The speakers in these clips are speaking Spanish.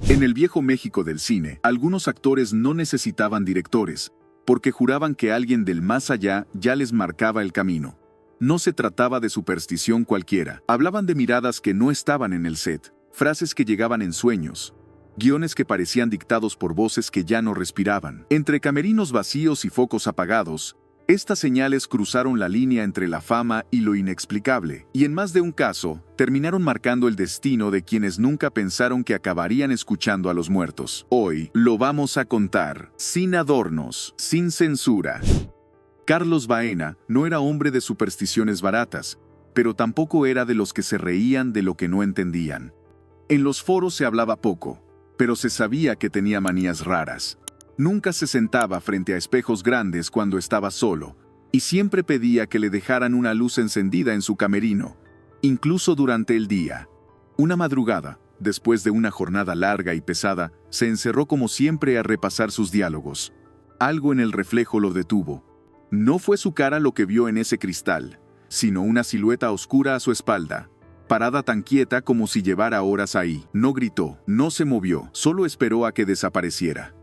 En el viejo México del cine, algunos actores no necesitaban directores, porque juraban que alguien del más allá ya les marcaba el camino. No se trataba de superstición cualquiera. Hablaban de miradas que no estaban en el set, frases que llegaban en sueños, guiones que parecían dictados por voces que ya no respiraban. Entre camerinos vacíos y focos apagados, estas señales cruzaron la línea entre la fama y lo inexplicable, y en más de un caso, terminaron marcando el destino de quienes nunca pensaron que acabarían escuchando a los muertos. Hoy lo vamos a contar, sin adornos, sin censura. Carlos Baena no era hombre de supersticiones baratas, pero tampoco era de los que se reían de lo que no entendían. En los foros se hablaba poco, pero se sabía que tenía manías raras. Nunca se sentaba frente a espejos grandes cuando estaba solo, y siempre pedía que le dejaran una luz encendida en su camerino, incluso durante el día. Una madrugada, después de una jornada larga y pesada, se encerró como siempre a repasar sus diálogos. Algo en el reflejo lo detuvo. No fue su cara lo que vio en ese cristal, sino una silueta oscura a su espalda, parada tan quieta como si llevara horas ahí. No gritó, no se movió, solo esperó a que desapareciera.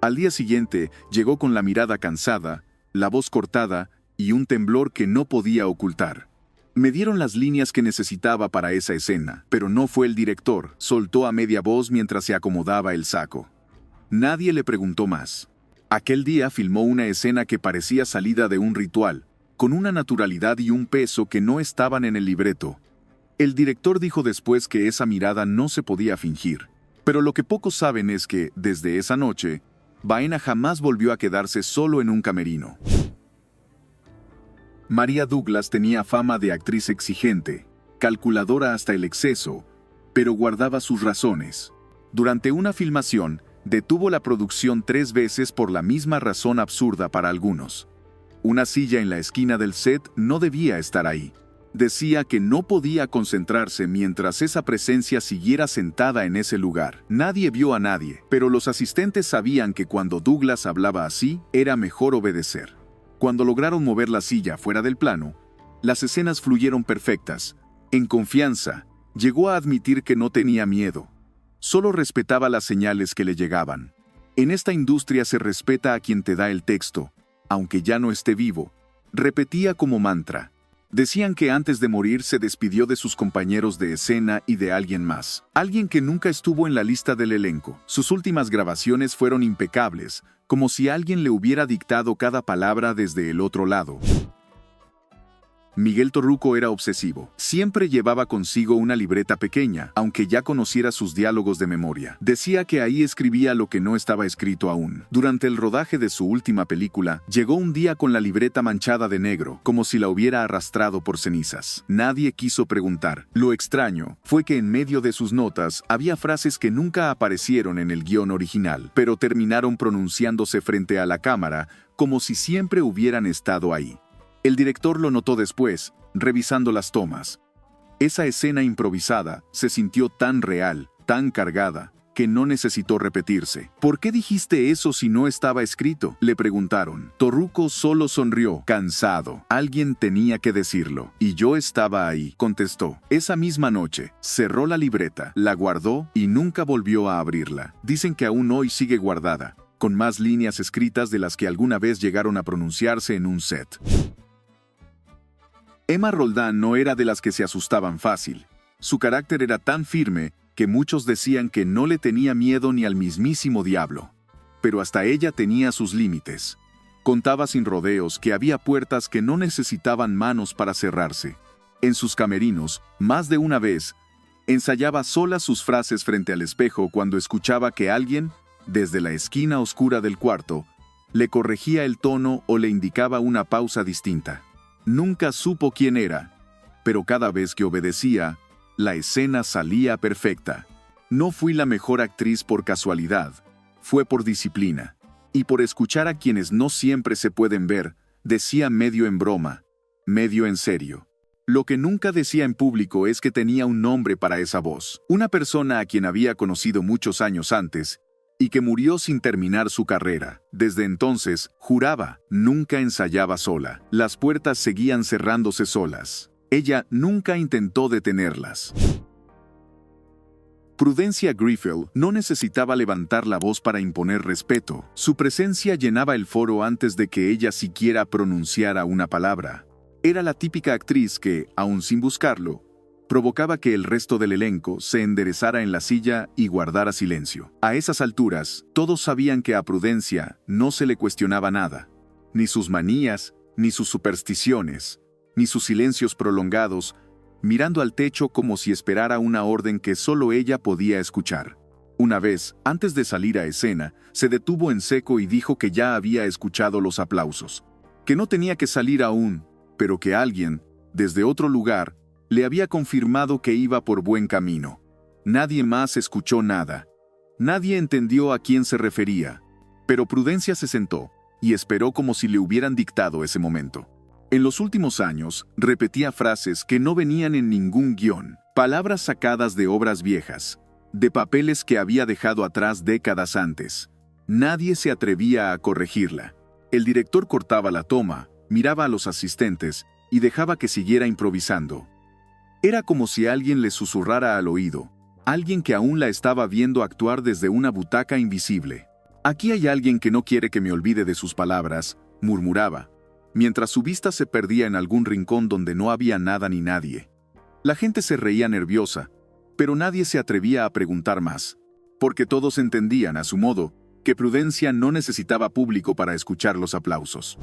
Al día siguiente, llegó con la mirada cansada, la voz cortada y un temblor que no podía ocultar. Me dieron las líneas que necesitaba para esa escena, pero no fue el director, soltó a media voz mientras se acomodaba el saco. Nadie le preguntó más. Aquel día filmó una escena que parecía salida de un ritual, con una naturalidad y un peso que no estaban en el libreto. El director dijo después que esa mirada no se podía fingir, pero lo que pocos saben es que, desde esa noche, Baena jamás volvió a quedarse solo en un camerino. María Douglas tenía fama de actriz exigente, calculadora hasta el exceso, pero guardaba sus razones. Durante una filmación, detuvo la producción 3 veces por la misma razón absurda para algunos. Una silla en la esquina del set no debía estar ahí. Decía que no podía concentrarse mientras esa presencia siguiera sentada en ese lugar. Nadie vio a nadie, pero los asistentes sabían que cuando Douglas hablaba así, era mejor obedecer. Cuando lograron mover la silla fuera del plano, las escenas fluyeron perfectas. En confianza, llegó a admitir que no tenía miedo. Solo respetaba las señales que le llegaban. En esta industria se respeta a quien te da el texto, aunque ya no esté vivo. Repetía como mantra. Decían que antes de morir se despidió de sus compañeros de escena y de alguien más. Alguien que nunca estuvo en la lista del elenco. Sus últimas grabaciones fueron impecables, como si alguien le hubiera dictado cada palabra desde el otro lado. Miguel Torruco era obsesivo. Siempre llevaba consigo una libreta pequeña, aunque ya conociera sus diálogos de memoria. Decía que ahí escribía lo que no estaba escrito aún. Durante el rodaje de su última película, llegó un día con la libreta manchada de negro, como si la hubiera arrastrado por cenizas. Nadie quiso preguntar. Lo extraño fue que en medio de sus notas había frases que nunca aparecieron en el guión original, pero terminaron pronunciándose frente a la cámara como si siempre hubieran estado ahí. El director lo notó después, revisando las tomas. Esa escena improvisada se sintió tan real, tan cargada, que no necesitó repetirse. ¿Por qué dijiste eso si no estaba escrito?, le preguntaron. Torruco solo sonrió, cansado. Alguien tenía que decirlo. Y yo estaba ahí, contestó. Esa misma noche, cerró la libreta, la guardó y nunca volvió a abrirla. Dicen que aún hoy sigue guardada, con más líneas escritas de las que alguna vez llegaron a pronunciarse en un set. Emma Roldán no era de las que se asustaban fácil. Su carácter era tan firme que muchos decían que no le tenía miedo ni al mismísimo diablo. Pero hasta ella tenía sus límites. Contaba sin rodeos que había puertas que no necesitaban manos para cerrarse. En sus camerinos, más de una vez, ensayaba sola sus frases frente al espejo cuando escuchaba que alguien, desde la esquina oscura del cuarto, le corregía el tono o le indicaba una pausa distinta. Nunca supo quién era, pero cada vez que obedecía, la escena salía perfecta. No fui la mejor actriz por casualidad, fue por disciplina. Y por escuchar a quienes no siempre se pueden ver, decía medio en broma, medio en serio. Lo que nunca decía en público es que tenía un nombre para esa voz. Una persona a quien había conocido muchos años antes, y que murió sin terminar su carrera. Desde entonces, juraba, nunca ensayaba sola. Las puertas seguían cerrándose solas. Ella nunca intentó detenerlas. Prudencia Griffith no necesitaba levantar la voz para imponer respeto. Su presencia llenaba el foro antes de que ella siquiera pronunciara una palabra. Era la típica actriz que, aun sin buscarlo, provocaba que el resto del elenco se enderezara en la silla y guardara silencio. A esas alturas, todos sabían que a Prudencia no se le cuestionaba nada, ni sus manías, ni sus supersticiones, ni sus silencios prolongados, mirando al techo como si esperara una orden que solo ella podía escuchar. Una vez, antes de salir a escena, se detuvo en seco y dijo que ya había escuchado los aplausos, que no tenía que salir aún, pero que alguien, desde otro lugar, le había confirmado que iba por buen camino. Nadie más escuchó nada. Nadie entendió a quién se refería, pero Prudencia se sentó y esperó como si le hubieran dictado ese momento. En los últimos años, repetía frases que no venían en ningún guión, palabras sacadas de obras viejas, de papeles que había dejado atrás décadas antes. Nadie se atrevía a corregirla. El director cortaba la toma, miraba a los asistentes y dejaba que siguiera improvisando. Era como si alguien le susurrara al oído, alguien que aún la estaba viendo actuar desde una butaca invisible. «Aquí hay alguien que no quiere que me olvide de sus palabras», murmuraba, mientras su vista se perdía en algún rincón donde no había nada ni nadie. La gente se reía nerviosa, pero nadie se atrevía a preguntar más, porque todos entendían, a su modo, que Prudencia no necesitaba público para escuchar los aplausos.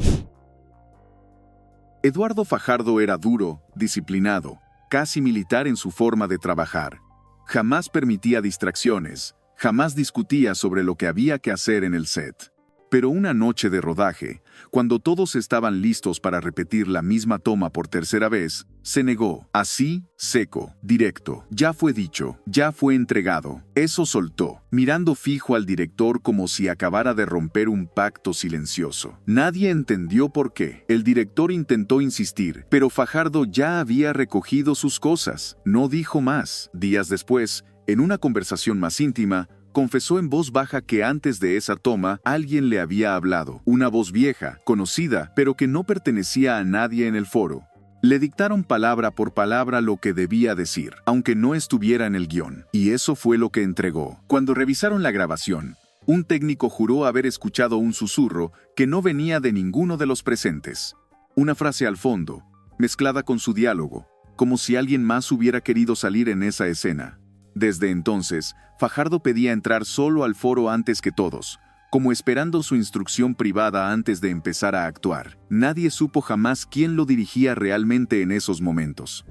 Eduardo Fajardo era duro, disciplinado, casi militar en su forma de trabajar. Jamás permitía distracciones, jamás discutía sobre lo que había que hacer en el set. Pero una noche de rodaje, cuando todos estaban listos para repetir la misma toma por tercera vez, se negó. Así, seco, directo. Ya fue dicho, ya fue entregado. Eso soltó, mirando fijo al director como si acabara de romper un pacto silencioso. Nadie entendió por qué. El director intentó insistir, pero Fajardo ya había recogido sus cosas. No dijo más. Días después, en una conversación más íntima, confesó en voz baja que antes de esa toma alguien le había hablado. Una voz vieja, conocida, pero que no pertenecía a nadie en el foro. Le dictaron palabra por palabra lo que debía decir, aunque no estuviera en el guión. Y eso fue lo que entregó. Cuando revisaron la grabación, un técnico juró haber escuchado un susurro que no venía de ninguno de los presentes. Una frase al fondo, mezclada con su diálogo, como si alguien más hubiera querido salir en esa escena. Desde entonces, Fajardo pedía entrar solo al foro antes que todos, como esperando su instrucción privada antes de empezar a actuar. Nadie supo jamás quién lo dirigía realmente en esos momentos.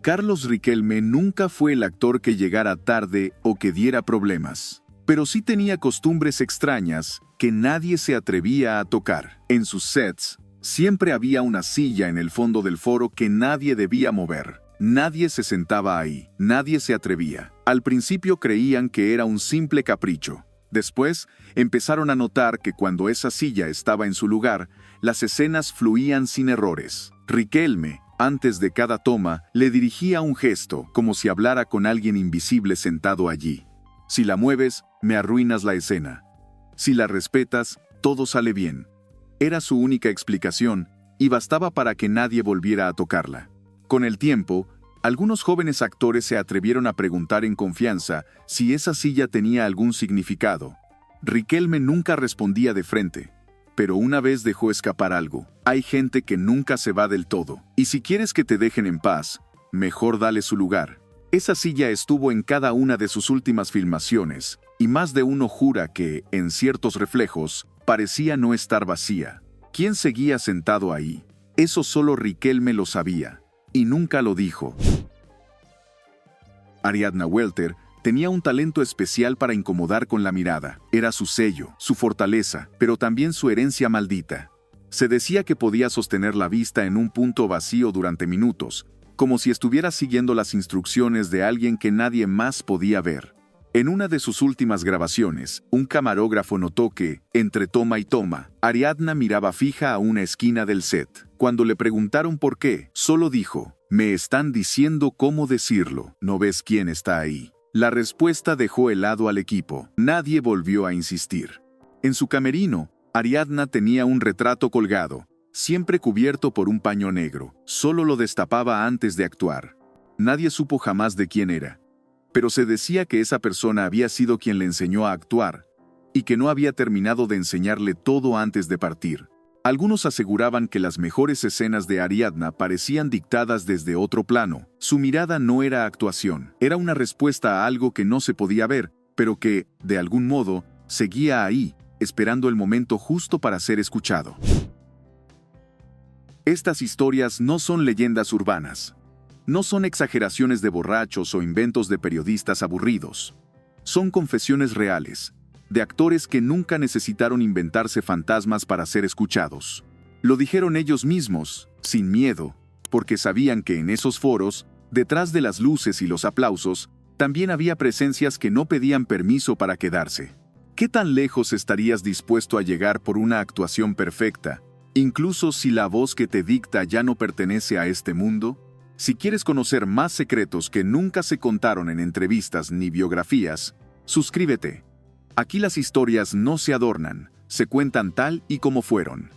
Carlos Riquelme nunca fue el actor que llegara tarde o que diera problemas, pero sí tenía costumbres extrañas que nadie se atrevía a tocar. En sus sets, siempre había una silla en el fondo del foro que nadie debía mover. Nadie se sentaba ahí, nadie se atrevía. Al principio creían que era un simple capricho. Después, empezaron a notar que cuando esa silla estaba en su lugar, las escenas fluían sin errores. Riquelme, antes de cada toma, le dirigía un gesto, como si hablara con alguien invisible sentado allí. Si la mueves, me arruinas la escena. Si la respetas, todo sale bien. Era su única explicación, y bastaba para que nadie volviera a tocarla. Con el tiempo, algunos jóvenes actores se atrevieron a preguntar en confianza si esa silla tenía algún significado. Riquelme nunca respondía de frente, pero una vez dejó escapar algo. Hay gente que nunca se va del todo, y si quieres que te dejen en paz, mejor dale su lugar. Esa silla estuvo en cada una de sus últimas filmaciones, y más de uno jura que, en ciertos reflejos, parecía no estar vacía. ¿Quién seguía sentado ahí? Eso solo Riquelme lo sabía. Y nunca lo dijo. Ariadna Welter tenía un talento especial para incomodar con la mirada. Era su sello, su fortaleza, pero también su herencia maldita. Se decía que podía sostener la vista en un punto vacío durante minutos, como si estuviera siguiendo las instrucciones de alguien que nadie más podía ver. En una de sus últimas grabaciones, un camarógrafo notó que, entre toma y toma, Ariadna miraba fija a una esquina del set. Cuando le preguntaron por qué, solo dijo, «Me están diciendo cómo decirlo, ¿no ves quién está ahí?». La respuesta dejó helado al equipo. Nadie volvió a insistir. En su camerino, Ariadna tenía un retrato colgado, siempre cubierto por un paño negro. Solo lo destapaba antes de actuar. Nadie supo jamás de quién era. pero se decía que esa persona había sido quien le enseñó a actuar, y que no había terminado de enseñarle todo antes de partir. Algunos aseguraban que las mejores escenas de Ariadna parecían dictadas desde otro plano. Su mirada no era actuación, era una respuesta a algo que no se podía ver, pero que, de algún modo, seguía ahí, esperando el momento justo para ser escuchado. Estas historias no son leyendas urbanas. No son exageraciones de borrachos o inventos de periodistas aburridos. Son confesiones reales, de actores que nunca necesitaron inventarse fantasmas para ser escuchados. Lo dijeron ellos mismos, sin miedo, porque sabían que en esos foros, detrás de las luces y los aplausos, también había presencias que no pedían permiso para quedarse. ¿Qué tan lejos estarías dispuesto a llegar por una actuación perfecta, incluso si la voz que te dicta ya no pertenece a este mundo? Si quieres conocer más secretos que nunca se contaron en entrevistas ni biografías, suscríbete. Aquí las historias no se adornan, se cuentan tal y como fueron.